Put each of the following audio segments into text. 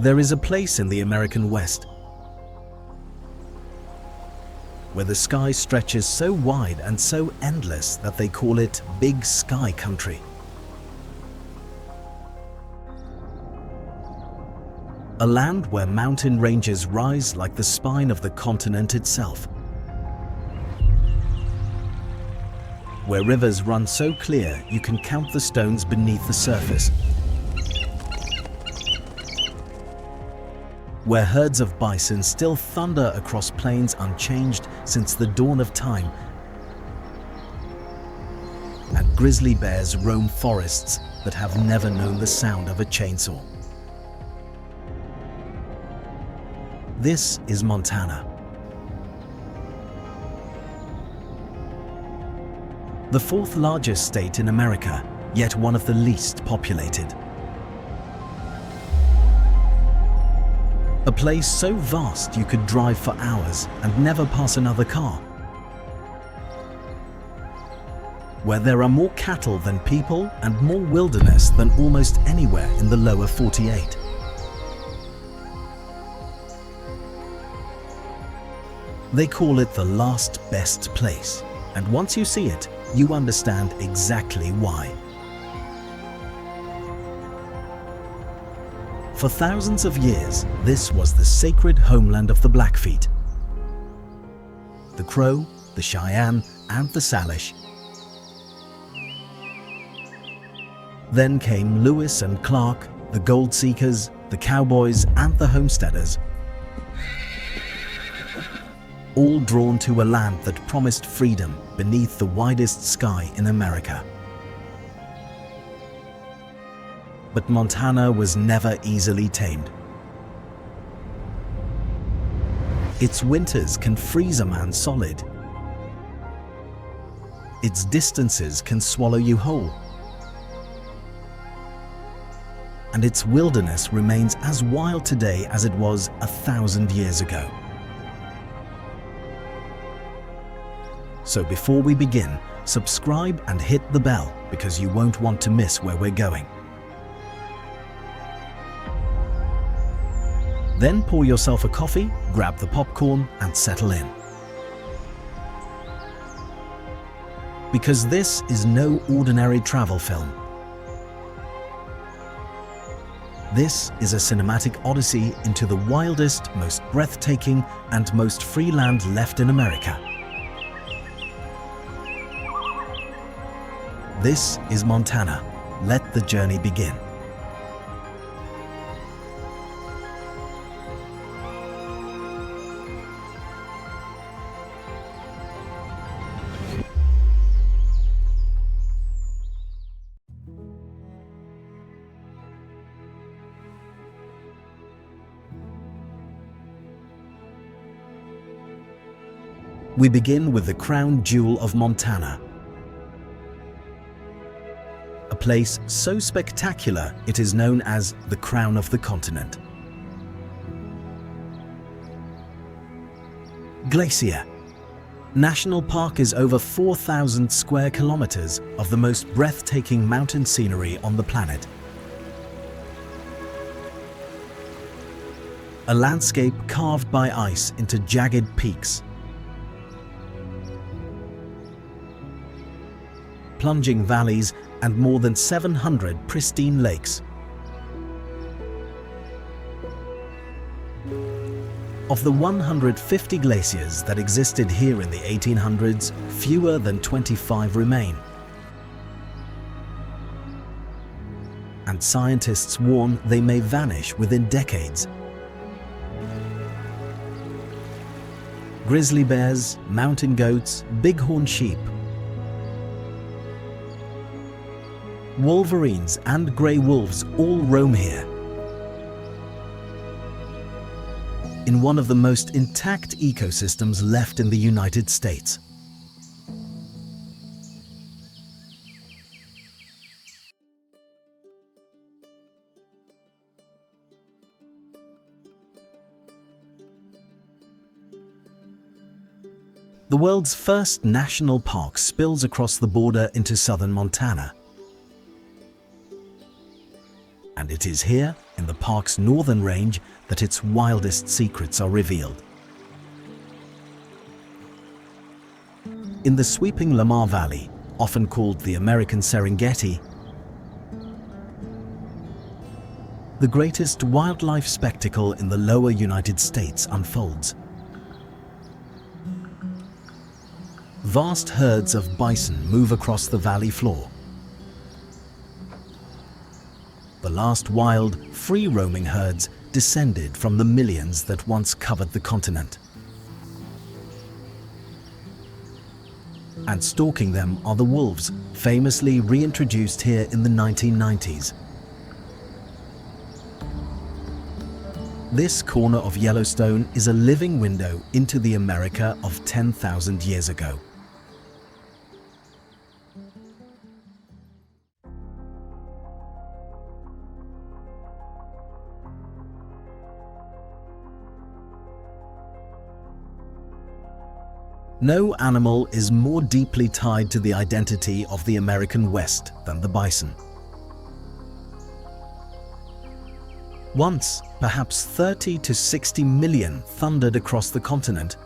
There is a place in the American West where the sky stretches so wide and so endless that they call it Big Sky Country. A land where mountain ranges rise like the spine of the continent itself, where rivers run so clear you can count the stones beneath the surface, where herds of bison still thunder across plains unchanged since the dawn of time, and grizzly bears roam forests that have never known the sound of a chainsaw. This is Montana. The fourth largest state in America, yet one of the least populated. A place so vast you could drive for hours and never pass another car. Where there are more cattle than people and more wilderness than almost anywhere in the lower 48. They call it the last best place, and once you see it, you understand exactly why. For thousands of years, this was the sacred homeland of the Blackfeet, the Crow, the Cheyenne, and the Salish. Then came Lewis and Clark, the gold seekers, the cowboys, and the homesteaders, all drawn to a land that promised freedom beneath the widest sky in America. But Montana was never easily tamed. Its winters can freeze a man solid. Its distances can swallow you whole. And its wilderness remains as wild today as it was 1,000 years ago. So before we begin, subscribe and hit the bell because you won't want to miss where we're going. Then pour yourself a coffee, grab the popcorn, and settle in. Because this is no ordinary travel film. This is a cinematic odyssey into the wildest, most breathtaking, and most free land left in America. This is Montana. Let the journey begin. We begin with the crown jewel of Montana. A place so spectacular it is known as the crown of the continent. Glacier National Park is over 4,000 square kilometers of the most breathtaking mountain scenery on the planet. A landscape carved by ice into jagged peaks, plunging valleys, and more than 700 pristine lakes. Of the 150 glaciers that existed here in the 1800s, fewer than 25 remain. And scientists warn they may vanish within decades. Grizzly bears, mountain goats, bighorn sheep, wolverines and grey wolves all roam here. In one of the most intact ecosystems left in the United States. The world's first national park spills across the border into southern Montana. and it is here, in the park's northern range, that its wildest secrets are revealed. In the sweeping Lamar Valley, often called the American Serengeti, the greatest wildlife spectacle in the lower United States unfolds. Vast herds of bison move across the valley floor. The last wild, free-roaming herds descended from the millions that once covered the continent. And stalking them are the wolves, famously reintroduced here in the 1990s. This corner of Yellowstone is a living window into the America of 10,000 years ago. No animal is more deeply tied to the identity of the American West than the bison. Once, perhaps 30 to 60 million thundered across the continent.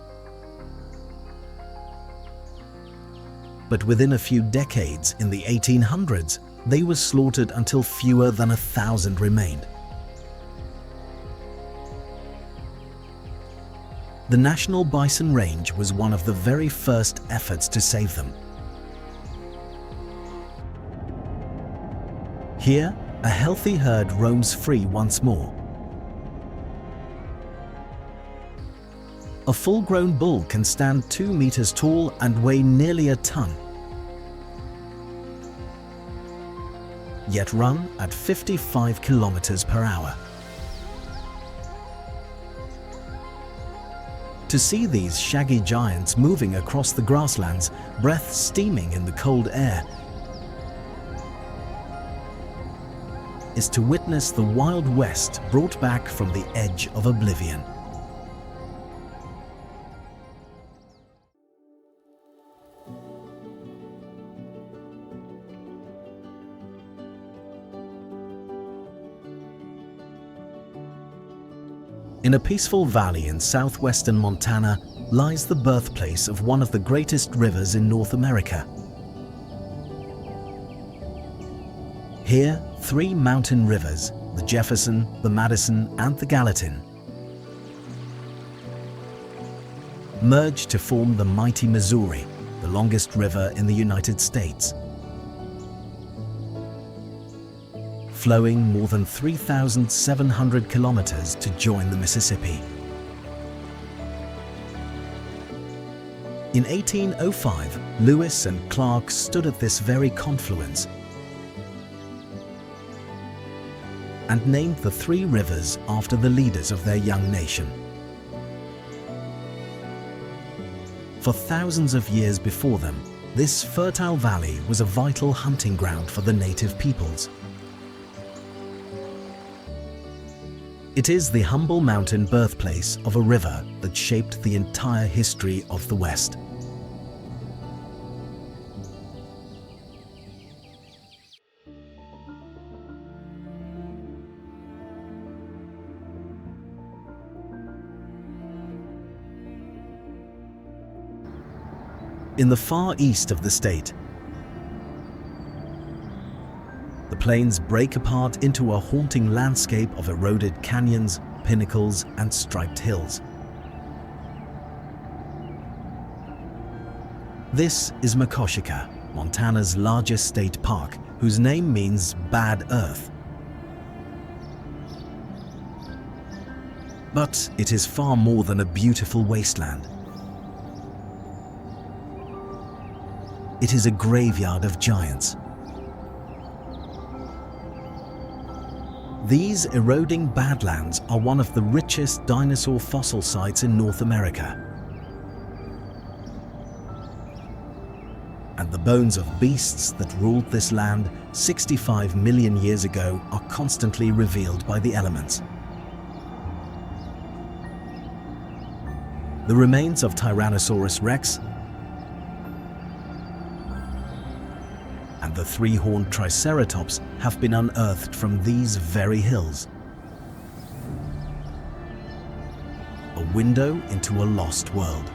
But within a few decades, in the 1800s, they were slaughtered until fewer than 1,000 remained. The National Bison Range was one of the very first efforts to save them. Here, a healthy herd roams free once more. A full-grown bull can stand 2 meters tall and weigh nearly a ton, yet run at 55 kilometers per hour. To see these shaggy giants moving across the grasslands, breath steaming in the cold air, is to witness the Wild West brought back from the edge of oblivion. In a peaceful valley in southwestern Montana lies the birthplace of one of the greatest rivers in North America. Here, 3 mountain rivers, the Jefferson, the Madison, and the Gallatin, merge to form the mighty Missouri, the longest river in the United States, flowing more than 3,700 kilometers to join the Mississippi. In 1805, Lewis and Clark stood at this very confluence and named the 3 rivers after the leaders of their young nation. For thousands of years before them, this fertile valley was a vital hunting ground for the native peoples. It is the humble mountain birthplace of a river that shaped the entire history of the West. In the far east of the state, the plains break apart into a haunting landscape of eroded canyons, pinnacles, and striped hills. This is Makoshika, Montana's largest state park, whose name means bad earth. But it is far more than a beautiful wasteland. It is a graveyard of giants. These eroding badlands are one of the richest dinosaur fossil sites in North America. And the bones of beasts that ruled this land 65 million years ago are constantly revealed by the elements. The remains of Tyrannosaurus rex and the three-horned triceratops have been unearthed from these very hills. A window into a lost world.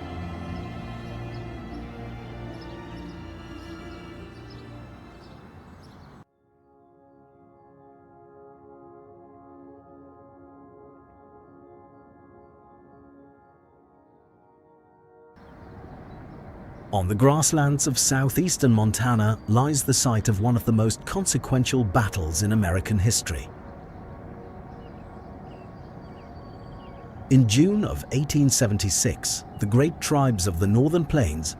On the grasslands of southeastern Montana lies the site of one of the most consequential battles in American history. In June of 1876, the great tribes of the Northern Plains,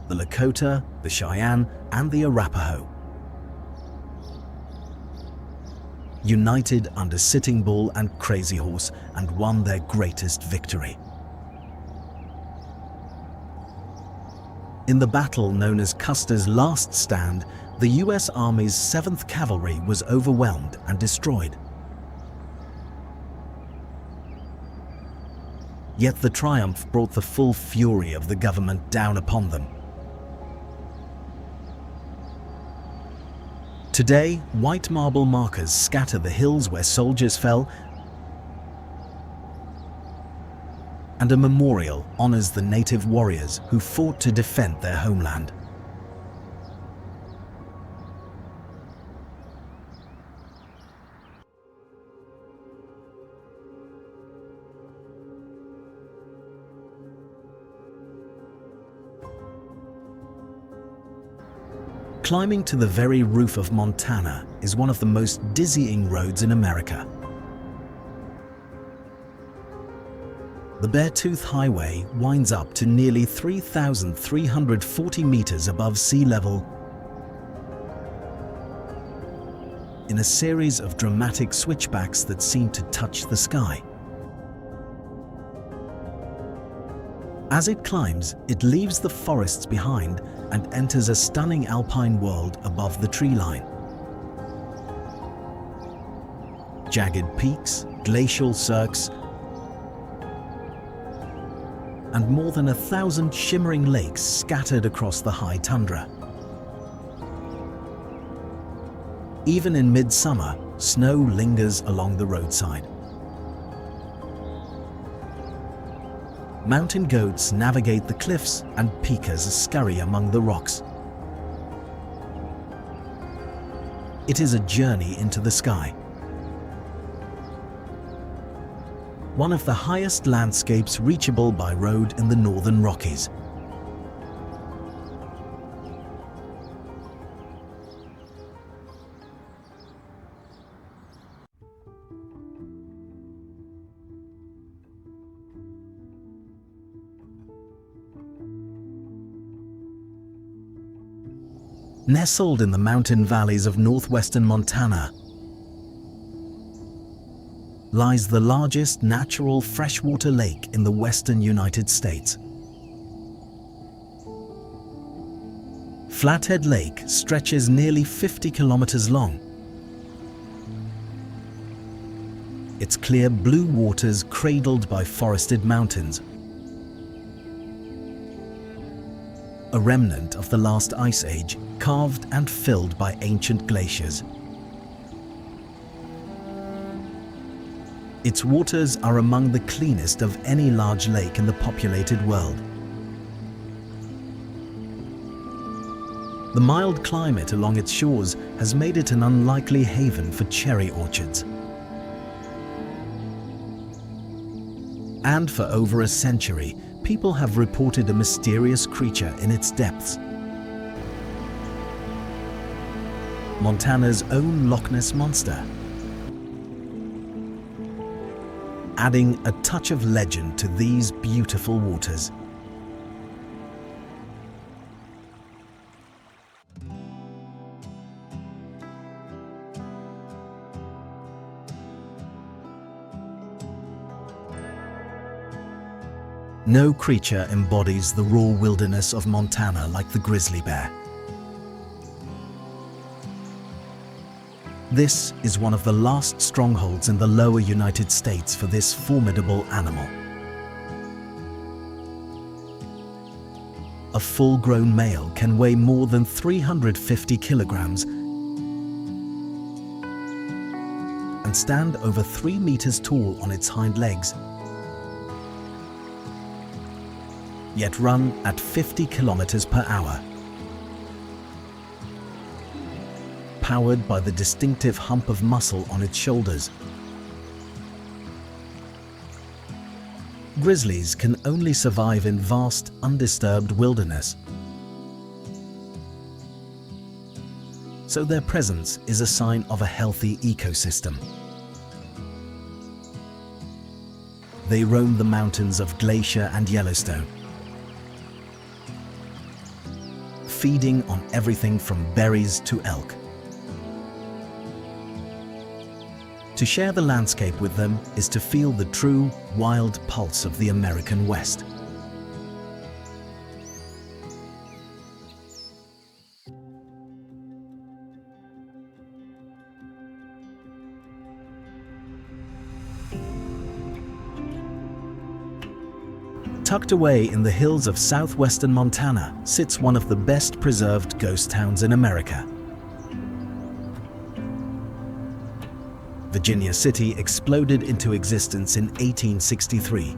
the Lakota, the Cheyenne, and the Arapaho, united under Sitting Bull and Crazy Horse and won their greatest victory. In the battle known as Custer's Last Stand, the US Army's 7th Cavalry was overwhelmed and destroyed. Yet the triumph brought the full fury of the government down upon them. Today, white marble markers scatter the hills where soldiers fell, and a memorial honors the native warriors who fought to defend their homeland. Climbing to the very roof of Montana is one of the most dizzying roads in America. The Beartooth Highway winds up to nearly 3,340 meters above sea level in a series of dramatic switchbacks that seem to touch the sky. As it climbs, it leaves the forests behind and enters a stunning alpine world above the tree line. Jagged peaks, glacial cirques, and more than 1,000 shimmering lakes scattered across the high tundra. Even in midsummer, snow lingers along the roadside. Mountain goats navigate the cliffs and pikas scurry among the rocks. It is a journey into the sky. One of the highest landscapes reachable by road in the Northern Rockies. Nestled in the mountain valleys of northwestern Montana lies the largest natural freshwater lake in the western United States. Flathead Lake stretches nearly 50 kilometers long. Its clear blue waters cradled by forested mountains, a remnant of the last ice age, carved and filled by ancient glaciers. Its waters are among the cleanest of any large lake in the populated world. The mild climate along its shores has made it an unlikely haven for cherry orchards. And for over a century, people have reported a mysterious creature in its depths. Montana's own Loch Ness Monster, adding a touch of legend to these beautiful waters. No creature embodies the raw wilderness of Montana like the grizzly bear. This is one of the last strongholds in the lower United States for this formidable animal. a full-grown male can weigh more than 350 kilograms and stand over 3 meters tall on its hind legs, yet run at 50 kilometers per hour. Powered by the distinctive hump of muscle on its shoulders, grizzlies can only survive in vast, undisturbed wilderness. So their presence is a sign of a healthy ecosystem. They roam the mountains of Glacier and Yellowstone, feeding on everything from berries to elk. To share the landscape with them is to feel the true, wild pulse of the American West. Tucked away in the hills of southwestern Montana sits one of the best preserved ghost towns in America. Virginia City exploded into existence in 1863,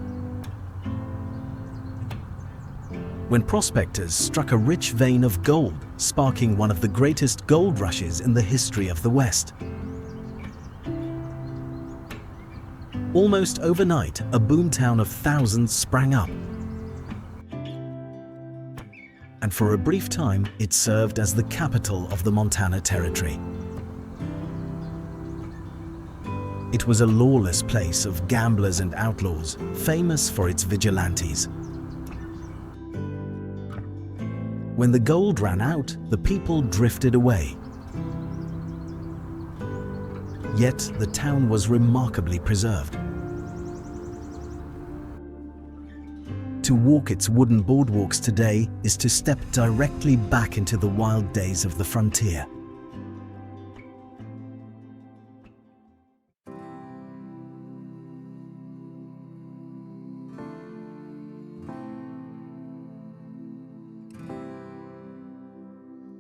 when prospectors struck a rich vein of gold, sparking one of the greatest gold rushes in the history of the West. Almost overnight, a boomtown of thousands sprang up, and for a brief time, it served as the capital of the Montana Territory. It was a lawless place of gamblers and outlaws, famous for its vigilantes. When the gold ran out, the people drifted away. Yet the town was remarkably preserved. To walk its wooden boardwalks today is to step directly back into the wild days of the frontier.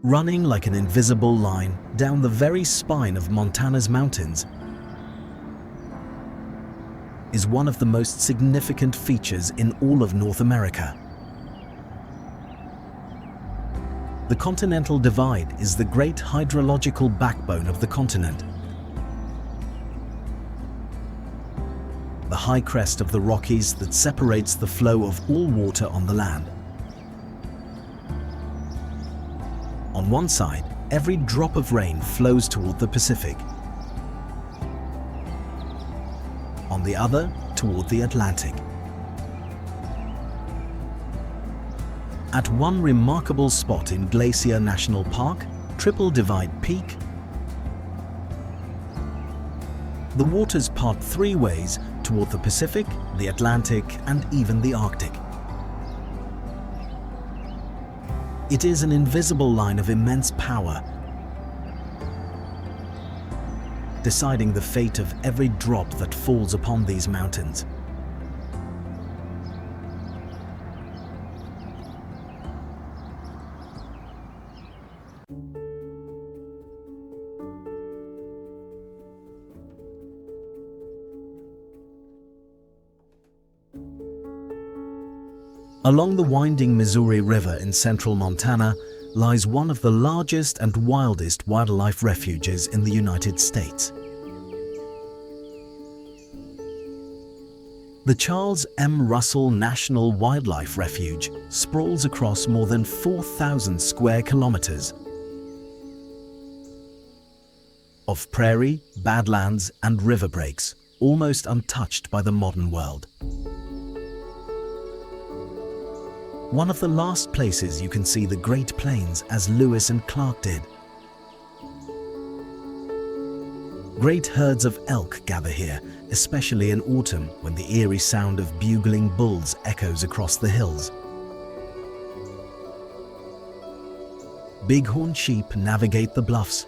Running like an invisible line down the very spine of Montana's mountains is one of the most significant features in all of North America. The Continental Divide is the great hydrological backbone of the continent. The high crest of the Rockies that separates the flow of all water on the land. On one side, every drop of rain flows toward the Pacific. On the other, toward the Atlantic. At one remarkable spot in Glacier National Park, Triple Divide Peak, the waters part 3 ways toward the Pacific, the Atlantic, and even the Arctic. It is an invisible line of immense power, deciding the fate of every drop that falls upon these mountains. Along the winding Missouri River in central Montana lies one of the largest and wildest wildlife refuges in the United States. The Charles M. Russell National Wildlife Refuge sprawls across more than 4,000 square kilometers of prairie, badlands, and river breaks, almost untouched by the modern world. One of the last places you can see the Great Plains as Lewis and Clark did. Great herds of elk gather here, especially in autumn when the eerie sound of bugling bulls echoes across the hills. Bighorn sheep navigate the bluffs.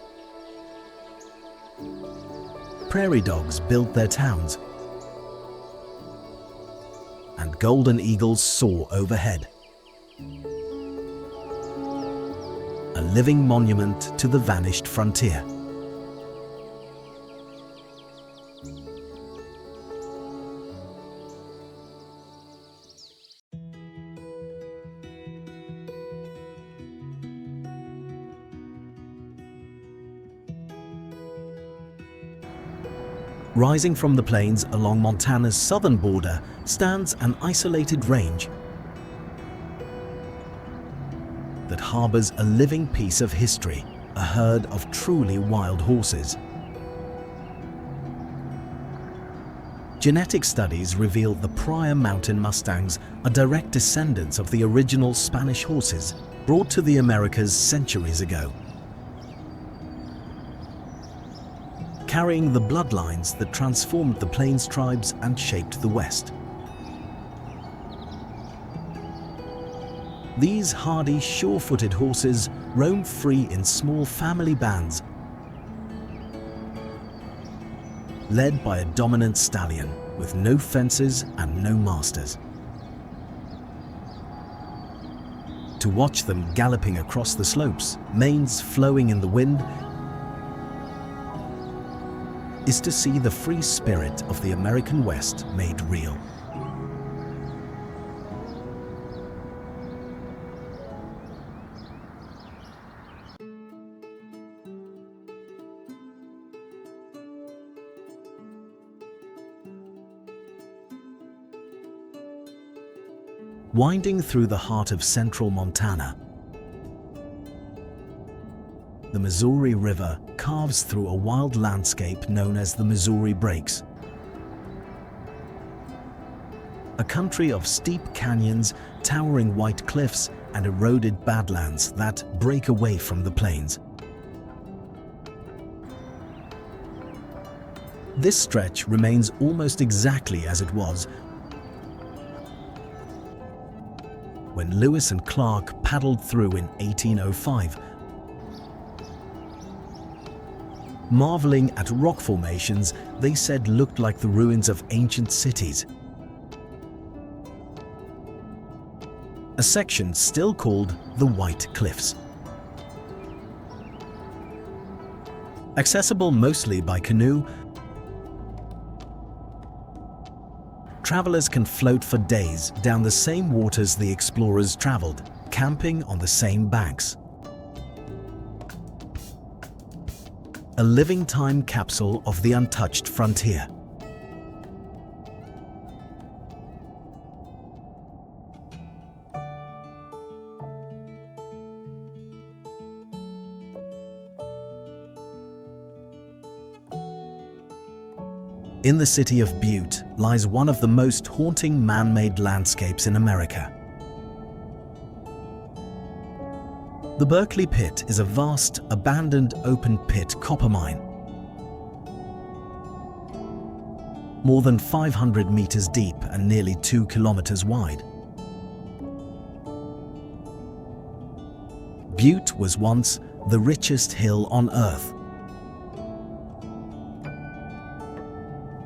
Prairie dogs build their towns. And golden eagles soar overhead. living monument to the vanished frontier. Rising from the plains along Montana's southern border stands an isolated range that harbors a living piece of history, a herd of truly wild horses. Genetic studies reveal the Pryor mountain mustangs are direct descendants of the original Spanish horses brought to the Americas centuries ago, carrying the bloodlines that transformed the Plains tribes and shaped the West. These hardy, sure-footed horses roam free in small family bands, led by a dominant stallion with no fences and no masters. To watch them galloping across the slopes, manes flowing in the wind, is to see the free spirit of the American West made real. Winding through the heart of central Montana, the Missouri River carves through a wild landscape known as the Missouri Breaks, a country of steep canyons, towering white cliffs, and eroded badlands that break away from the plains. This stretch remains almost exactly as it was when Lewis and Clark paddled through in 1805, marveling at rock formations they said looked like the ruins of ancient cities. A section still called the White Cliffs. Accessible mostly by canoe, travelers can float for days down the same waters the explorers traveled, camping on the same banks. A living time capsule of the untouched frontier. In the city of Butte lies one of the most haunting man-made landscapes in America. The Berkeley Pit is a vast, abandoned open-pit copper mine. More than 500 meters deep and nearly 2 kilometers wide. Butte was once the richest hill on Earth,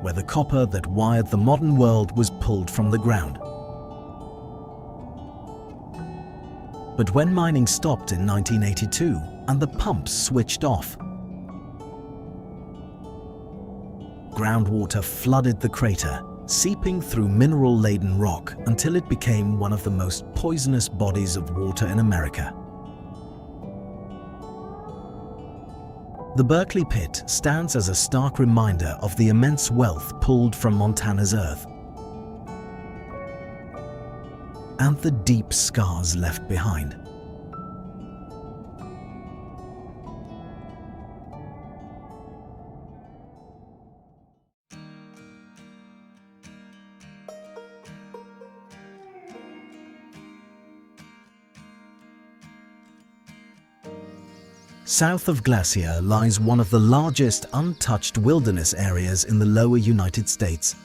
where the copper that wired the modern world was pulled from the ground. But when mining stopped in 1982 and the pumps switched off, groundwater flooded the crater, seeping through mineral-laden rock until it became one of the most poisonous bodies of water in America. The Berkeley Pit stands as a stark reminder of the immense wealth pulled from Montana's earth and the deep scars left behind. South of Glacier lies one of the largest untouched wilderness areas in the lower United States.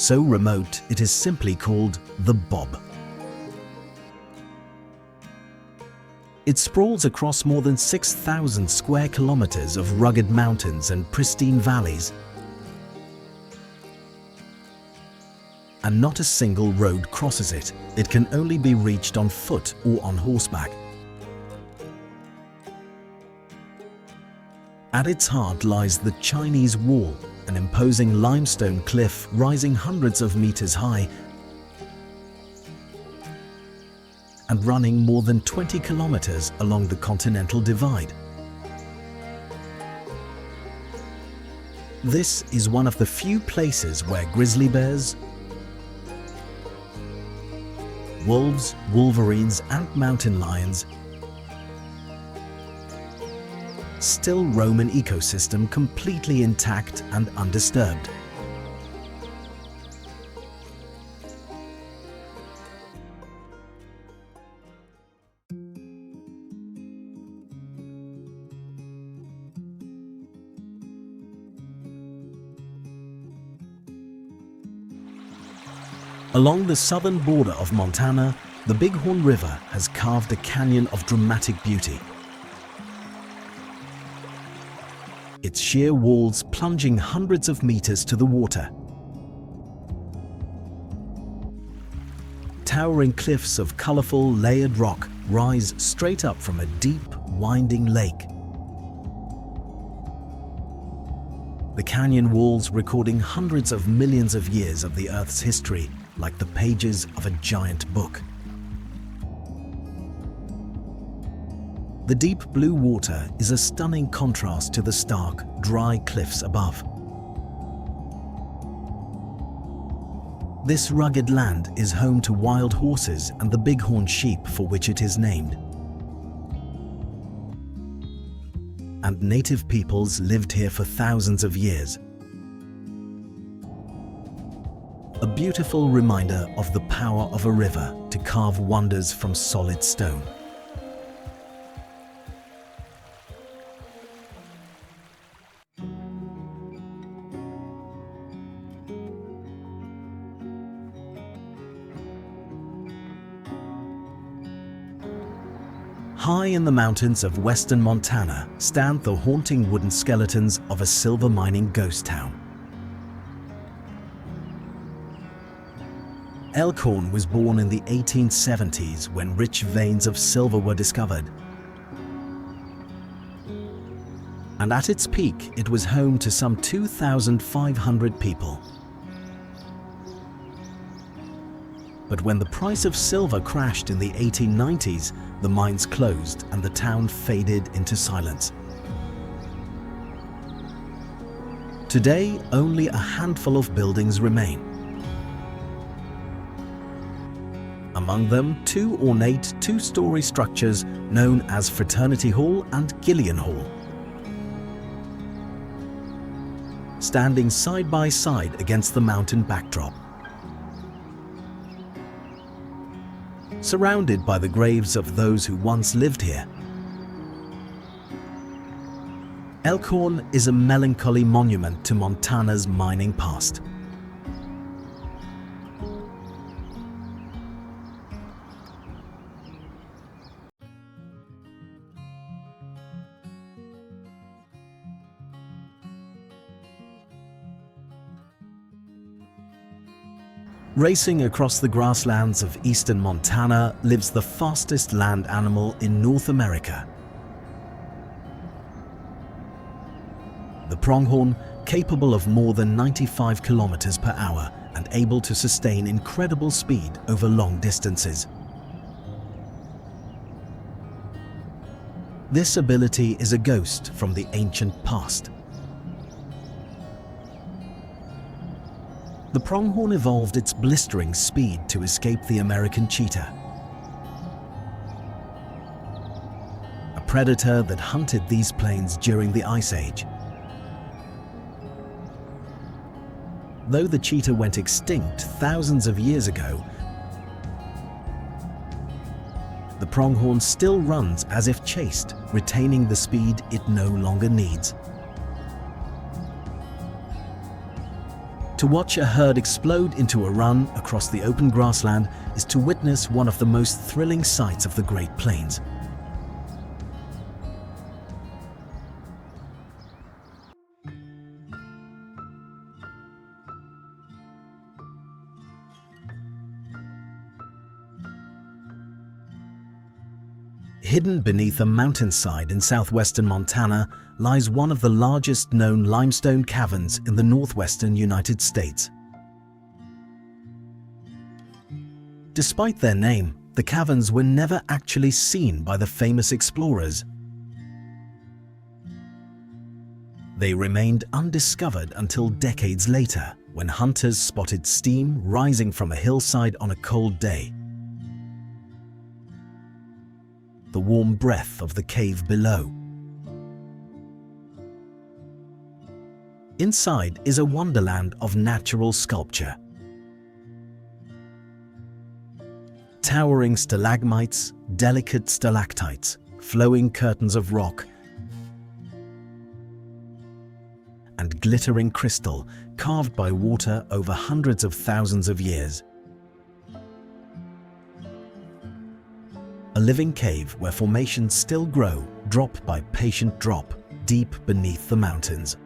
So remote, it is simply called the Bob. It sprawls across more than 6,000 square kilometers of rugged mountains and pristine valleys. and not a single road crosses it. It can only be reached on foot or on horseback. At its heart lies the Chinese Wall, an imposing limestone cliff rising hundreds of meters high and running more than 20 kilometers along the Continental Divide. This is one of the few places where grizzly bears, wolves, wolverines, and mountain lions still roam an ecosystem completely intact and undisturbed. Along the southern border of Montana, the Bighorn River has carved a canyon of dramatic beauty. Its sheer walls plunging hundreds of meters to the water. Towering cliffs of colorful, layered rock rise straight up from a deep, winding lake. The canyon walls recording hundreds of millions of years of the Earth's history, like the pages of a giant book. The deep blue water is a stunning contrast to the stark, dry cliffs above. This rugged land is home to wild horses and the bighorn sheep for which it is named. And native peoples lived here for thousands of years. A beautiful reminder of the power of a river to carve wonders from solid stone. High in the mountains of western Montana stand the haunting wooden skeletons of a silver mining ghost town. Elkhorn was born in the 1870s when rich veins of silver were discovered. And at its peak, it was home to some 2,500 people. But when the price of silver crashed in the 1890s, the mines closed and the town faded into silence. Today, only a handful of buildings remain. Among them, two ornate two-story structures known as Fraternity Hall and Gillian Hall. Standing side by side against the mountain backdrop. Surrounded by the graves of those who once lived here. Elkhorn is a melancholy monument to Montana's mining past. Racing across the grasslands of eastern Montana lives the fastest land animal in North America. The pronghorn, capable of more than 95 kilometers per hour and able to sustain incredible speed over long distances. This ability is a ghost from the ancient past. The pronghorn evolved its blistering speed to escape the American cheetah, a predator that hunted these plains during the Ice Age. Though the cheetah went extinct thousands of years ago, the pronghorn still runs as if chased, retaining the speed it no longer needs. To watch a herd explode into a run across the open grassland is to witness one of the most thrilling sights of the Great Plains. Hidden beneath a mountainside in southwestern Montana lies one of the largest known limestone caverns in the northwestern United States. Despite their name, the caverns were never actually seen by the famous explorers. They remained undiscovered until decades later, when hunters spotted steam rising from a hillside on a cold day. The warm breath of the cave below. Inside is a wonderland of natural sculpture. Towering stalagmites, delicate stalactites, flowing curtains of rock, and glittering crystal carved by water over hundreds of thousands of years. A living cave where formations still grow, drop by patient drop, deep beneath the mountains.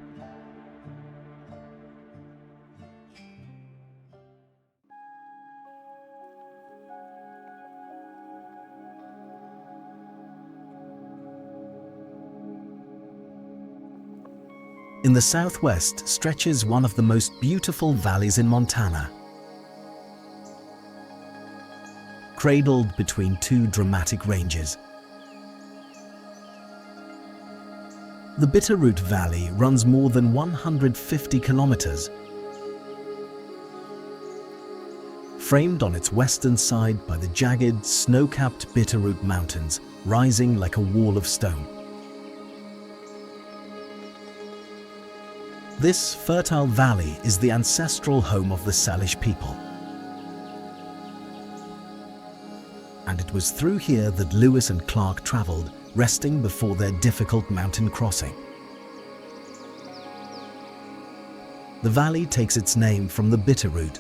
In the southwest stretches one of the most beautiful valleys in Montana. Cradled between two dramatic ranges. The Bitterroot Valley runs more than 150 kilometers. Framed on its western side by the jagged, snow-capped Bitterroot Mountains, rising like a wall of stone. This fertile valley is the ancestral home of the Salish people. And it was through here that Lewis and Clark traveled, resting before their difficult mountain crossing. The valley takes its name from the bitterroot,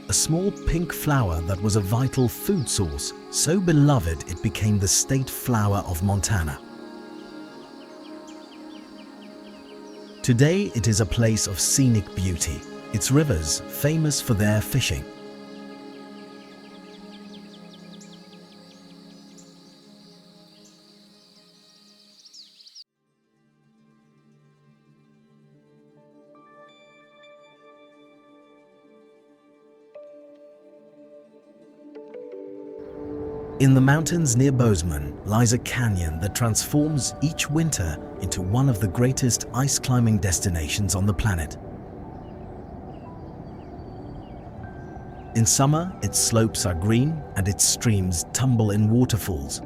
a small pink flower that was a vital food source, so beloved it became the state flower of Montana. Today it is a place of scenic beauty, its rivers famous for their fishing. In the mountains near Bozeman lies a canyon that transforms each winter into one of the greatest ice climbing destinations on the planet. In summer, its slopes are green and its streams tumble in waterfalls.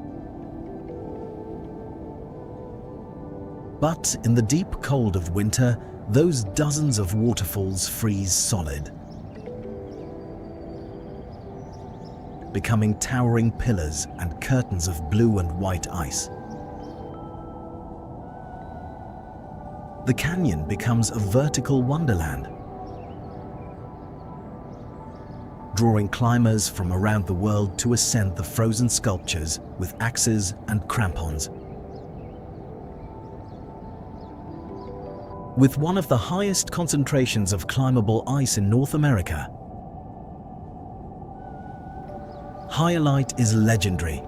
But in the deep cold of winter, those dozens of waterfalls freeze solid, becoming towering pillars and curtains of blue and white ice. The canyon becomes a vertical wonderland, drawing climbers from around the world to ascend the frozen sculptures with axes and crampons. With one of the highest concentrations of climbable ice in North America, Hyalite is legendary,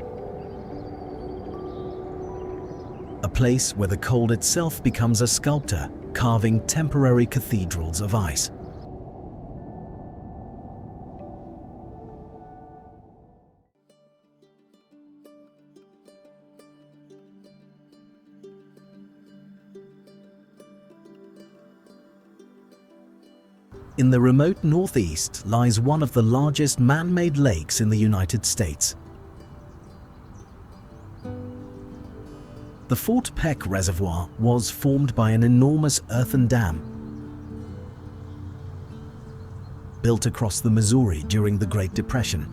a place where the cold itself becomes a sculptor, carving temporary cathedrals of ice. In the remote northeast lies one of the largest man-made lakes in the United States. The Fort Peck Reservoir was formed by an enormous earthen dam built across the Missouri during the Great Depression,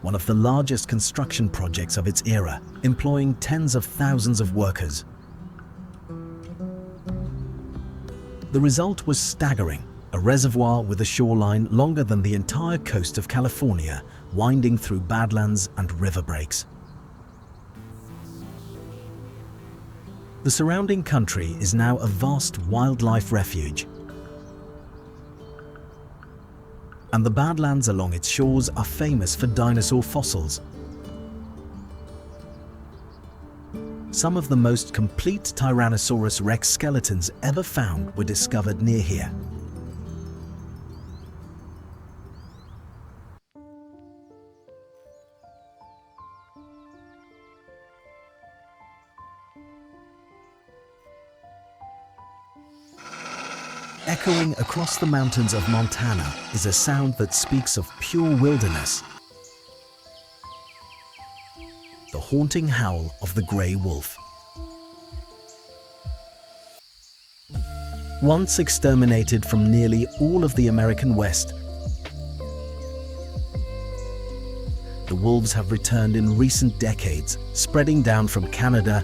one of the largest construction projects of its era, employing tens of thousands of workers. The result was staggering, a reservoir with a shoreline longer than the entire coast of California, winding through badlands and river breaks. The surrounding country is now a vast wildlife refuge. and the badlands along its shores are famous for dinosaur fossils. Some of the most complete Tyrannosaurus rex skeletons ever found were discovered near here. Echoing across the mountains of Montana is a sound that speaks of pure wilderness: the haunting howl of the grey wolf. Once exterminated from nearly all of the American West, the wolves have returned in recent decades, spreading down from Canada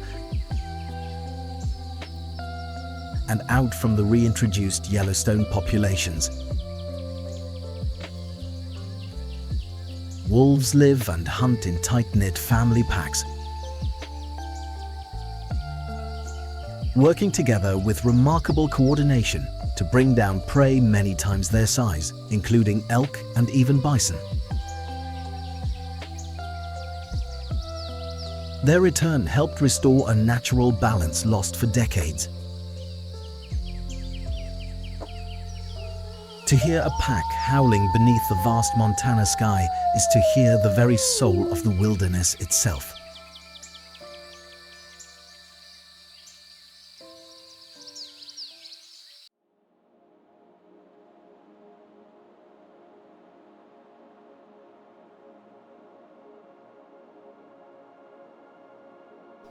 and out from the reintroduced Yellowstone populations. Wolves live and hunt in tight-knit family packs, working together with remarkable coordination to bring down prey many times their size, including elk and even bison. Their return helped restore a natural balance lost for decades. To hear a pack howling beneath the vast Montana sky is to hear the very soul of the wilderness itself.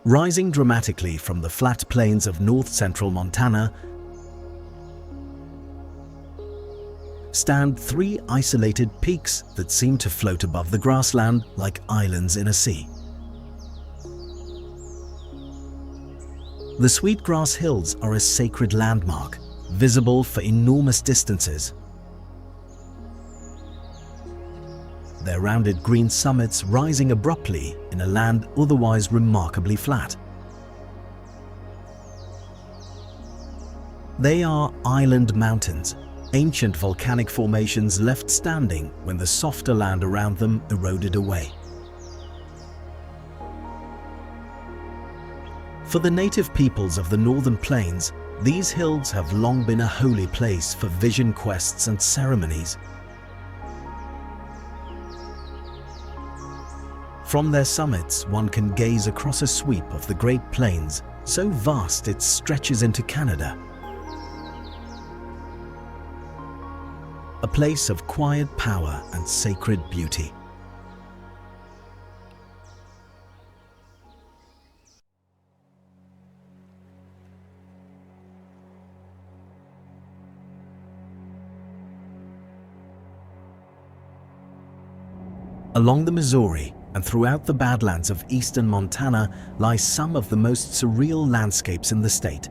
Rising dramatically from the flat plains of north-central Montana stand three isolated peaks that seem to float above the grassland like islands in a sea. The Sweetgrass Hills are a sacred landmark, visible for enormous distances. Their rounded green summits rising abruptly in a land otherwise remarkably flat. They are island mountains, ancient volcanic formations left standing when the softer land around them eroded away. For the native peoples of the northern plains, these hills have long been a holy place for vision quests and ceremonies. From their summits, one can gaze across a sweep of the Great Plains, so vast it stretches into Canada. A place of quiet power and sacred beauty. Along the Missouri and throughout the badlands of eastern Montana lie some of the most surreal landscapes in the state,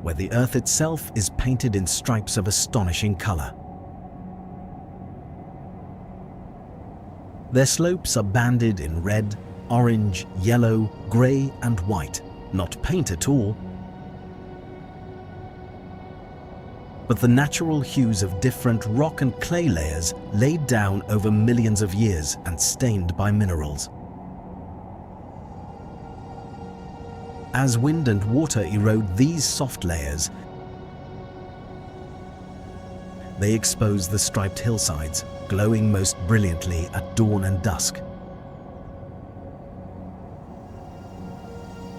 where the earth itself is painted in stripes of astonishing color. Their slopes are banded in red, orange, yellow, gray, and white, not paint at all, but the natural hues of different rock and clay layers laid down over millions of years and stained by minerals. As wind and water erode these soft layers, they expose the striped hillsides, glowing most brilliantly at dawn and dusk.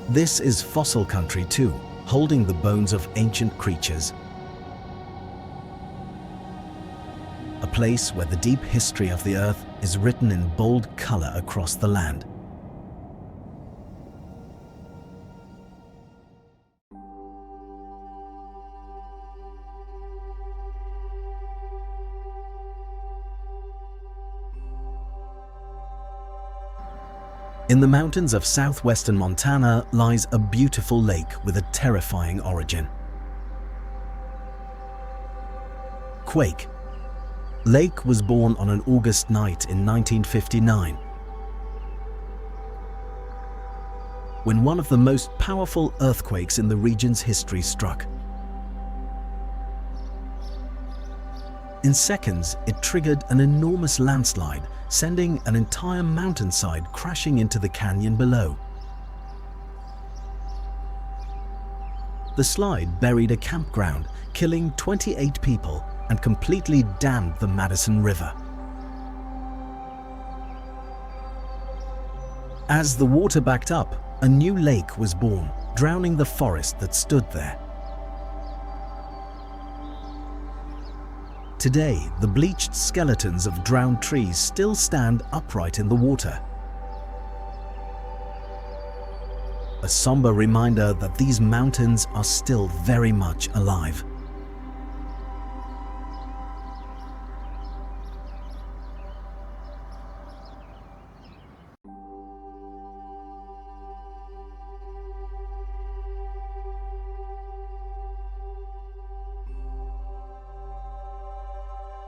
This is fossil country too, holding the bones of ancient creatures. A place where the deep history of the earth is written in bold color across the land. In the mountains of southwestern Montana lies a beautiful lake with a terrifying origin. Quake Lake was born on an August night in 1959, when one of the most powerful earthquakes in the region's history struck. In seconds, it triggered an enormous landslide, sending an entire mountainside crashing into the canyon below. The slide buried a campground, killing 28 people and completely dammed the Madison River. As the water backed up, a new lake was born, drowning the forest that stood there. Today, the bleached skeletons of drowned trees still stand upright in the water. A somber reminder that these mountains are still very much alive.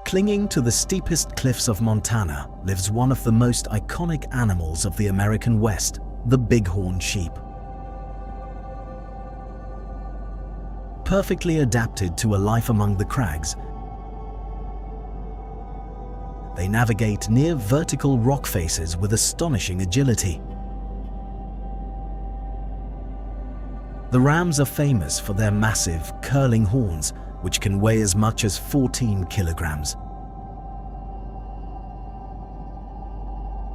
Clinging to the steepest cliffs of Montana lives one of the most iconic animals of the American West, the bighorn sheep. Perfectly adapted to a life among the crags, they navigate near vertical rock faces with astonishing agility. The rams are famous for their massive, curling horns, which can weigh as much as 14 kilograms.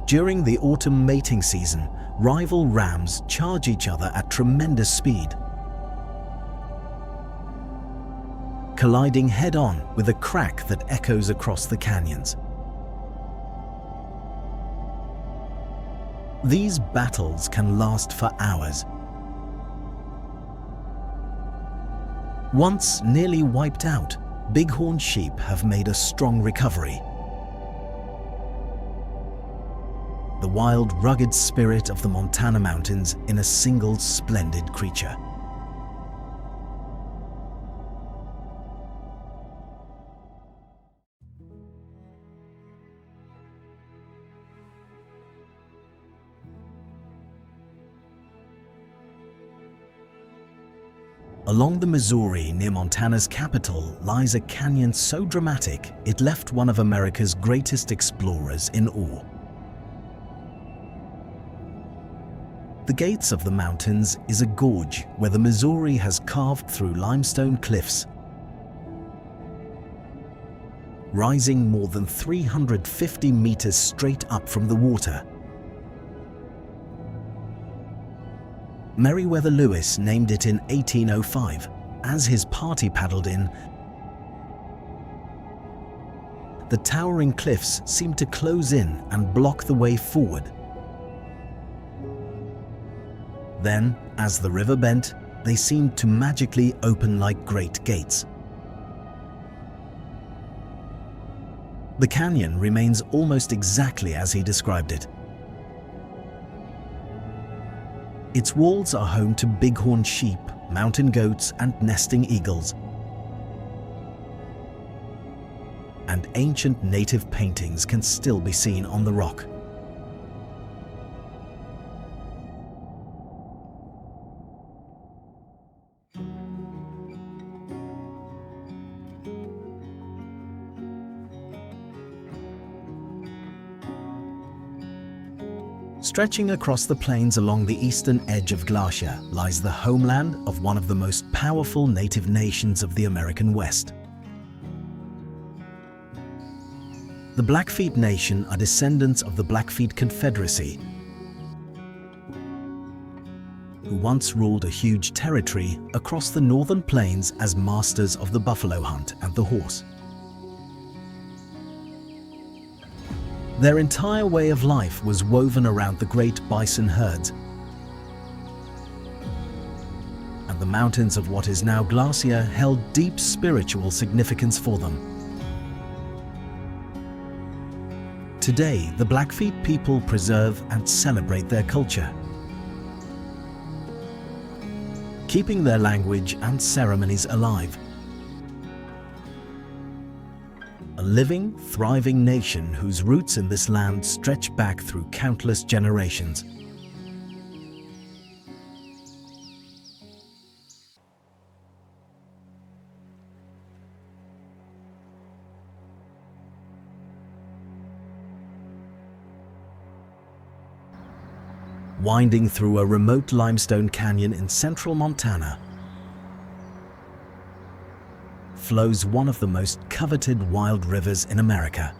During the autumn mating season, rival rams charge each other at tremendous speed, colliding head-on with a crack that echoes across the canyons. These battles can last for hours. Once nearly wiped out, bighorn sheep have made a strong recovery. The wild, rugged spirit of the Montana mountains in a single splendid creature. Along the Missouri near Montana's capital lies a canyon so dramatic it left one of America's greatest explorers in awe. The gates of the mountains is a gorge where the Missouri has carved through limestone cliffs, rising more than 350 meters straight up from the water. Meriwether Lewis named it in 1805. As his party paddled in, the towering cliffs seemed to close in and block the way forward. Then, as the river bent, they seemed to magically open like great gates. The canyon remains almost exactly as he described it. Its walls are home to bighorn sheep, mountain goats, and nesting eagles. And ancient native paintings can still be seen on the rock. Stretching across the plains along the eastern edge of Glacier lies the homeland of one of the most powerful native nations of the American West. The Blackfeet Nation are descendants of the Blackfeet Confederacy, who once ruled a huge territory across the northern plains as masters of the buffalo hunt and the horse. Their entire way of life was woven around the great bison herds, and the mountains of what is now Glacier held deep spiritual significance for them. Today, the Blackfeet people preserve and celebrate their culture, keeping their language and ceremonies alive. A living, thriving nation whose roots in this land stretch back through countless generations. winding through a remote limestone canyon in central Montana, flows one of the most coveted wild rivers in America.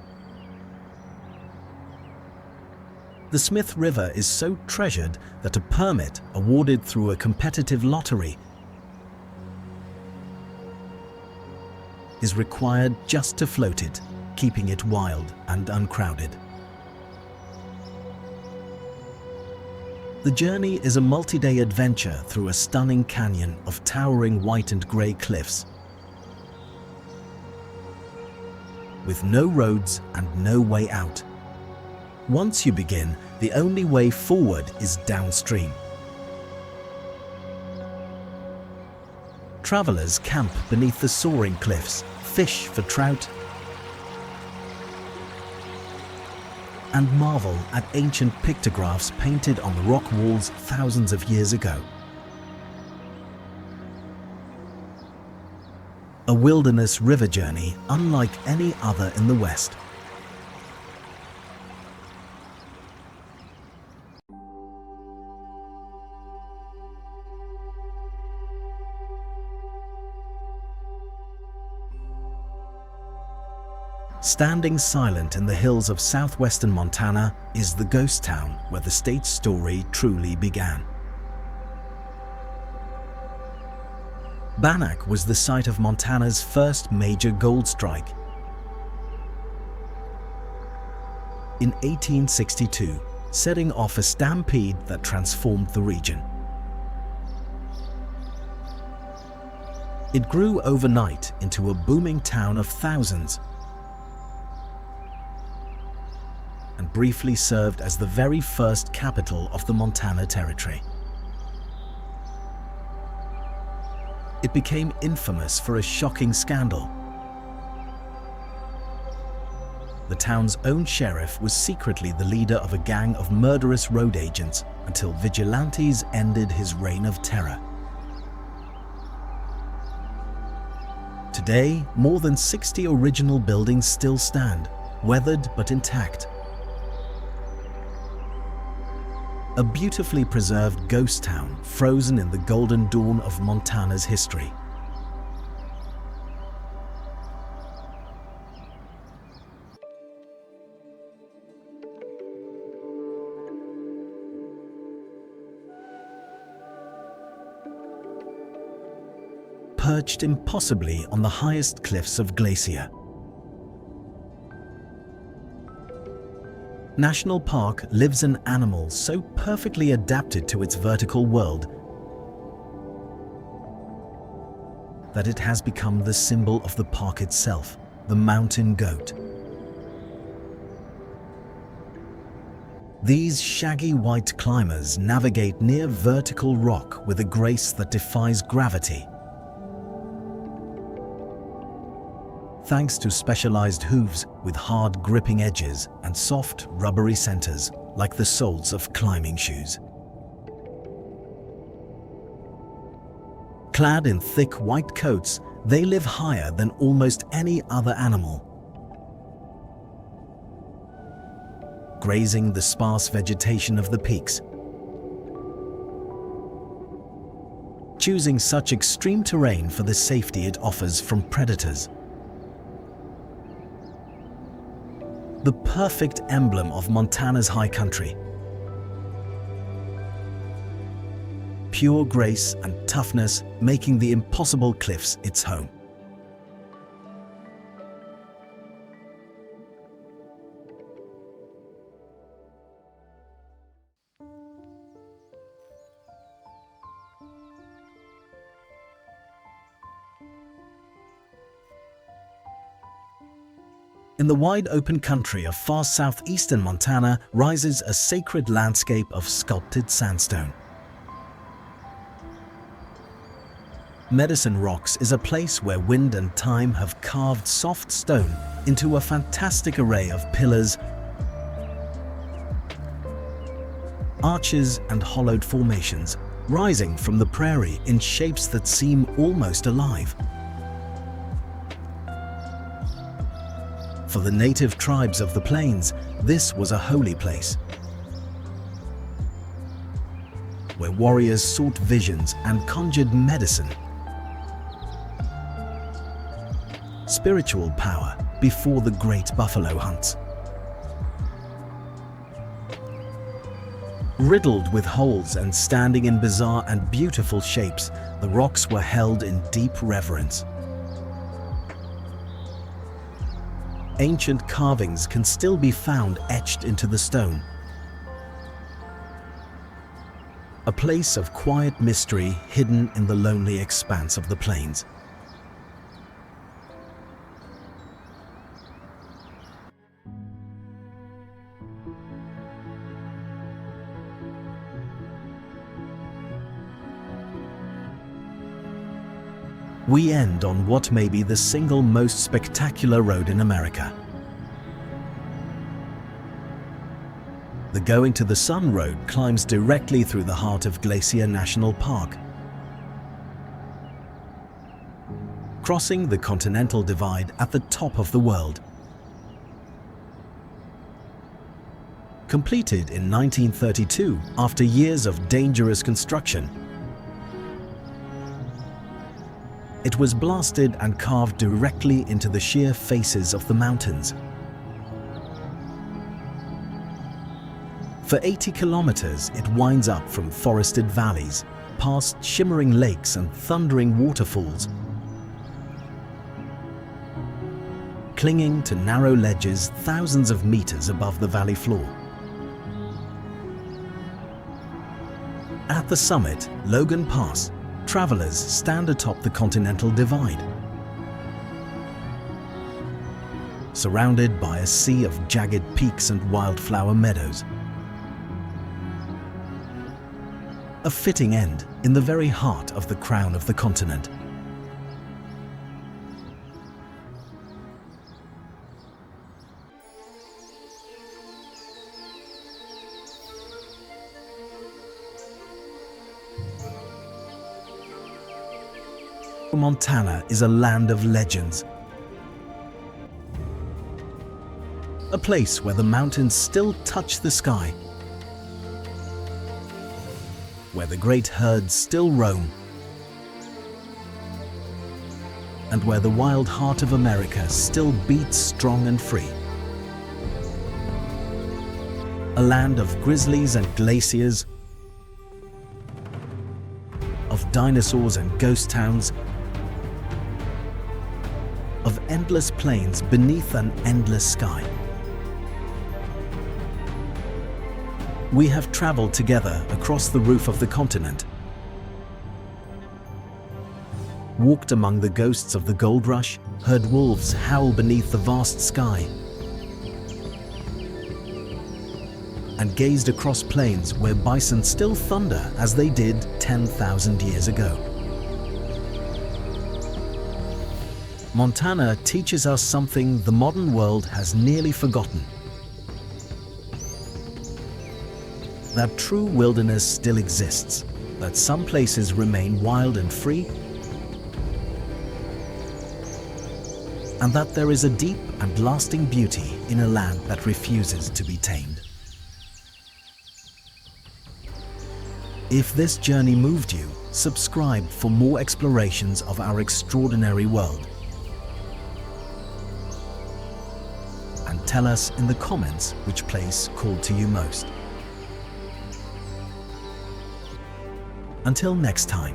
The Smith River is so treasured that a permit awarded through a competitive lottery is required just to float it, keeping it wild and uncrowded. The journey is a multi-day adventure through a stunning canyon of towering white and grey cliffs, with no roads and no way out. Once you begin, the only way forward is downstream. Travelers camp beneath the soaring cliffs, fish for trout, and marvel at ancient pictographs painted on the rock walls thousands of years ago. A wilderness river journey unlike any other in the West. Standing silent in the hills of southwestern Montana is the ghost town where the state's story truly began. Bannack was the site of Montana's first major gold strike. In 1862, setting off a stampede that transformed the region. It grew overnight into a booming town of thousands, and briefly served as the very first capital of the Montana Territory. It became infamous for a shocking scandal. The town's own sheriff was secretly the leader of a gang of murderous road agents until vigilantes ended his reign of terror. Today, more than 60 original buildings still stand, weathered but intact. A beautifully preserved ghost town frozen in the golden dawn of Montana's history. Perched impossibly on the highest cliffs of Glacier National Park lives an animal so perfectly adapted to its vertical world that it has become the symbol of the park itself, the mountain goat. These shaggy white climbers navigate near vertical rock with a grace that defies gravity. Thanks to specialized hooves with hard gripping edges and soft rubbery centers like the soles of climbing shoes. Clad in thick white coats, they live higher than almost any other animal, grazing the sparse vegetation of the peaks. Choosing such extreme terrain for the safety it offers from predators. The perfect emblem of Montana's high country. Pure grace and toughness making the impossible cliffs its home. In the wide open country of far southeastern Montana rises a sacred landscape of sculpted sandstone. Medicine Rocks is a place where wind and time have carved soft stone into a fantastic array of pillars, arches, and hollowed formations, rising from the prairie in shapes that seem almost alive. For the native tribes of the plains, this was a holy place. where warriors sought visions and conjured medicine. Spiritual power before the great buffalo hunts. Riddled with holes and standing in bizarre and beautiful shapes, the rocks were held in deep reverence. Ancient carvings can still be found etched into the stone. A place of quiet mystery hidden in the lonely expanse of the plains. We end on what may be the single most spectacular road in America. The Going to the Sun Road climbs directly through the heart of Glacier National Park, crossing the continental divide at the top of the world. Completed in 1932 after years of dangerous construction, it was blasted and carved directly into the sheer faces of the mountains. For 80 kilometers, it winds up from forested valleys, past shimmering lakes and thundering waterfalls, clinging to narrow ledges thousands of meters above the valley floor. At the summit, Logan Pass, travelers stand atop the continental divide, surrounded by a sea of jagged peaks and wildflower meadows. A fitting end in the very heart of the crown of the continent. Montana is a land of legends. A place where the mountains still touch the sky, where the great herds still roam, and where the wild heart of America still beats strong and free. A land of grizzlies and glaciers, of dinosaurs and ghost towns, of endless plains beneath an endless sky. We have traveled together across the roof of the continent, walked among the ghosts of the gold rush, heard wolves howl beneath the vast sky, and gazed across plains where bison still thunder as they did 10,000 years ago. Montana teaches us something the modern world has nearly forgotten. That true wilderness still exists, that some places remain wild and free, and that there is a deep and lasting beauty in a land that refuses to be tamed. If this journey moved you, subscribe for more explorations of our extraordinary world. And tell us in the comments which place called to you most. Until next time,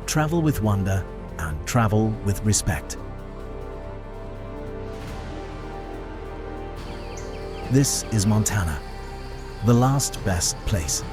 travel with wonder and travel with respect. This is Montana, the last best place.